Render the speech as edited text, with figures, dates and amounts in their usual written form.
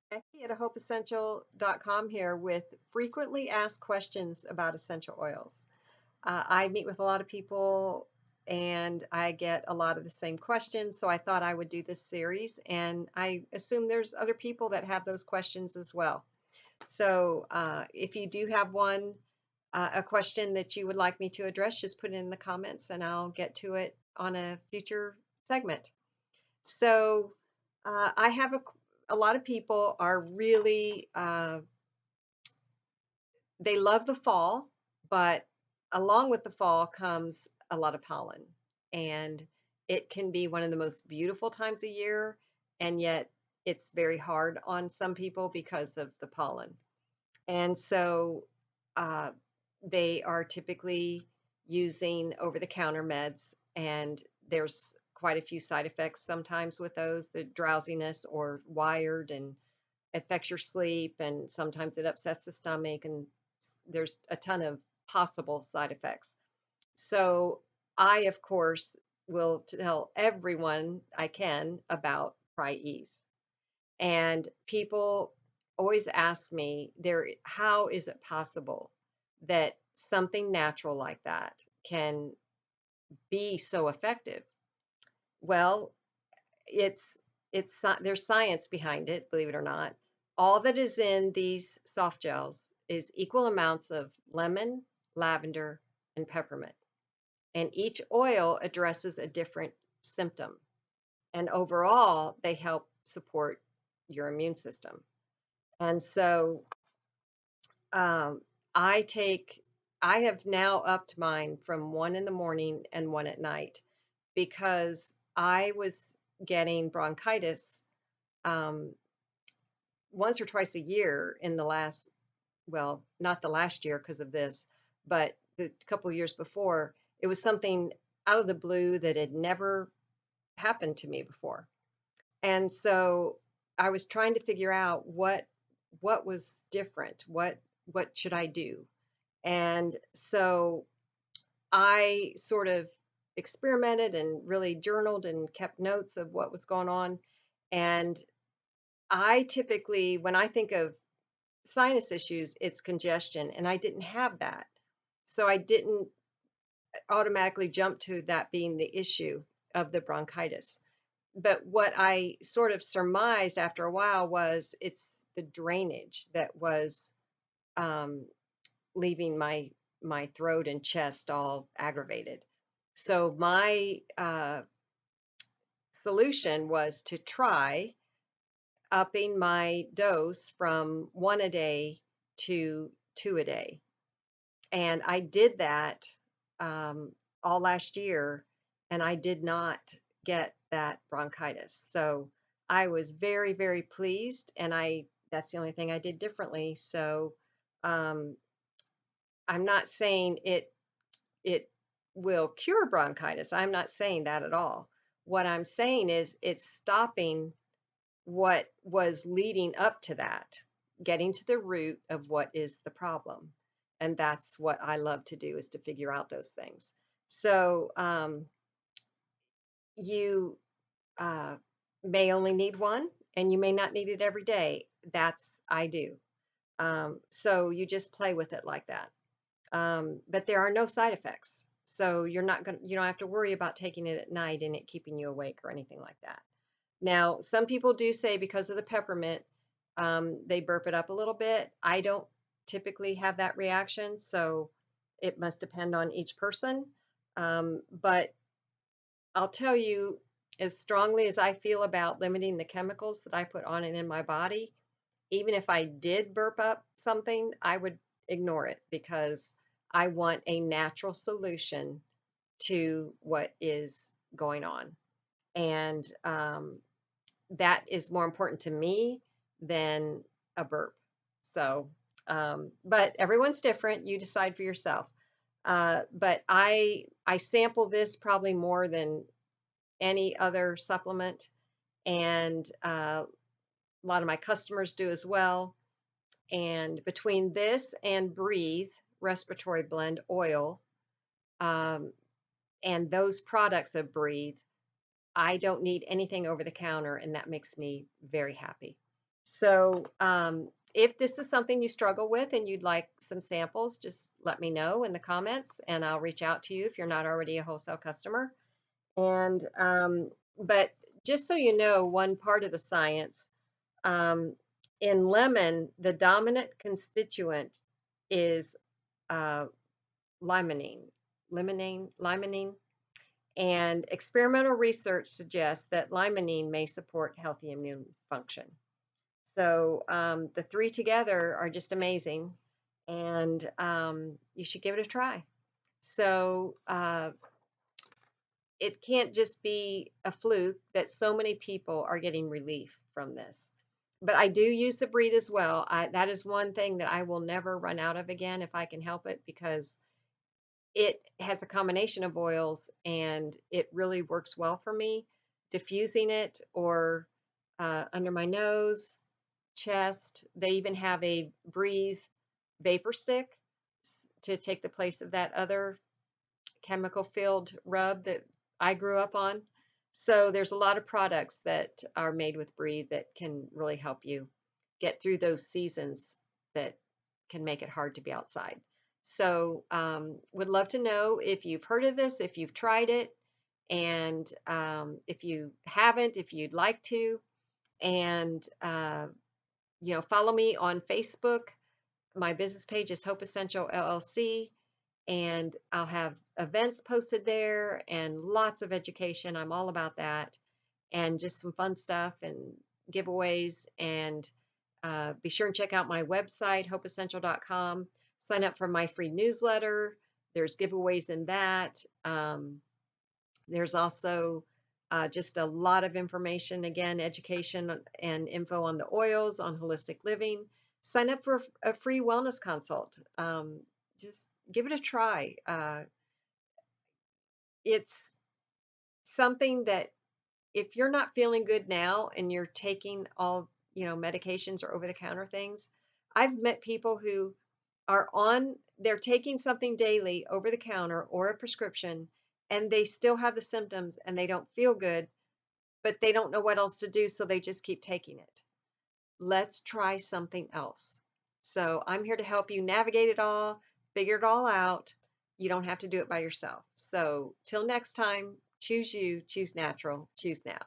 Becky at hopeessential.com here with frequently asked questions about essential oils. I meet with a lot of people and I get a lot of the same questions, so I thought I would do this series, and I assume there's other people that have those questions as well. So if you do have a question that you would like me to address, just put it in the comments and I'll get to it on a future segment. So I have a lot of people are really they love the fall, but along with the fall comes a lot of pollen, and it can be one of the most beautiful times of year, and yet it's very hard on some people because of the pollen. And so uh, they are typically using over the counter meds, and there's quite a few side effects sometimes with those, the drowsiness or wired, and affects your sleep, and sometimes it upsets the stomach, and there's a ton of possible side effects. So I, of course, will tell everyone I can about TriEase. And people always ask me, how is it possible that something natural like that can be so effective? Well, there's science behind it, believe it or not. All that is in these soft gels is equal amounts of lemon, lavender, and peppermint. And each oil addresses a different symptom. And overall, they help support your immune system. And so um, I take, I have now upped mine from one in the morning and one at night because I was getting bronchitis um, once or twice a year in the last, well, not the last year because of this, but the couple of years before. It was something out of the blue that had never happened to me before. And so I was trying to figure out what was different, what should I do? And so I sort of experimented and really journaled and kept notes of what was going on. And I typically, when I think of sinus issues, it's congestion, and I didn't have that. So I didn't automatically jump to that being the issue of the bronchitis. But what I sort of surmised after a while was it's the drainage that was um, leaving my throat and chest all aggravated. So my solution was to try upping my dose from one a day to two a day. And I did that all last year, and I did not get that bronchitis. So I was very, very pleased, and that's the only thing I did differently. So um, I'm not saying it will cure bronchitis. I'm not saying that at all. What I'm saying is it's stopping what was leading up to that, getting to the root of what is the problem. And that's what I love to do, is to figure out those things. So you uh, may only need one, and you may not need it every day. I do. So you just play with it like that. But there are no side effects. So you don't have to worry about taking it at night and it keeping you awake or anything like that. Now, some people do say because of the peppermint, they burp it up a little bit. I don't typically have that reaction, so it must depend on each person. But I'll tell you, as strongly as I feel about limiting the chemicals that I put on and in my body, even if I did burp up something, I would ignore it because I want a natural solution to what is going on. And that is more important to me than a burp. So, but everyone's different. You decide for yourself. But I sample this probably more than any other supplement, and a lot of my customers do as well. And between this and Breathe Respiratory Blend Oil, um, and those products of Breathe, I don't need anything over the counter, and that makes me very happy. So, if this is something you struggle with and you'd like some samples, just let me know in the comments and I'll reach out to you if you're not already a wholesale customer. And, but just so you know, one part of the science, um, in lemon, the dominant constituent is uh, limonene, limonene. And experimental research suggests that limonene may support healthy immune function. So the three together are just amazing, and you should give it a try. So it can't just be a fluke that so many people are getting relief from this. But I do use the breathe as well. That is one thing that I will never run out of again if I can help it because it has a combination of oils and it really works well for me. Diffusing it or under my nose, chest. They even have a breathe vapor stick to take the place of that other chemical filled rub that I grew up on. So there's a lot of products that are made with breathe that can really help you get through those seasons that can make it hard to be outside. So would love to know if you've heard of this, if you've tried it, and if you haven't, if you'd like to, and follow me on Facebook. My business page is Hope Essential LLC, and I'll have events posted there and lots of education. I'm all about that, and just some fun stuff and giveaways. And be sure and check out my website, hopeessential.com. Sign up for my free newsletter. There's giveaways in that. There's also just a lot of information, again, education and info on the oils, on holistic living. Sign up for a free wellness consult. Just give it a try. It's something that if you're not feeling good now and you're taking all, medications or over the counter things, I've met people who they're taking something daily over the counter or a prescription, and they still have the symptoms and they don't feel good, but they don't know what else to do, so they just keep taking it. Let's try something else. So I'm here to help you navigate it all, figure it all out. You don't have to do it by yourself. So till next time, choose you, choose natural, choose now.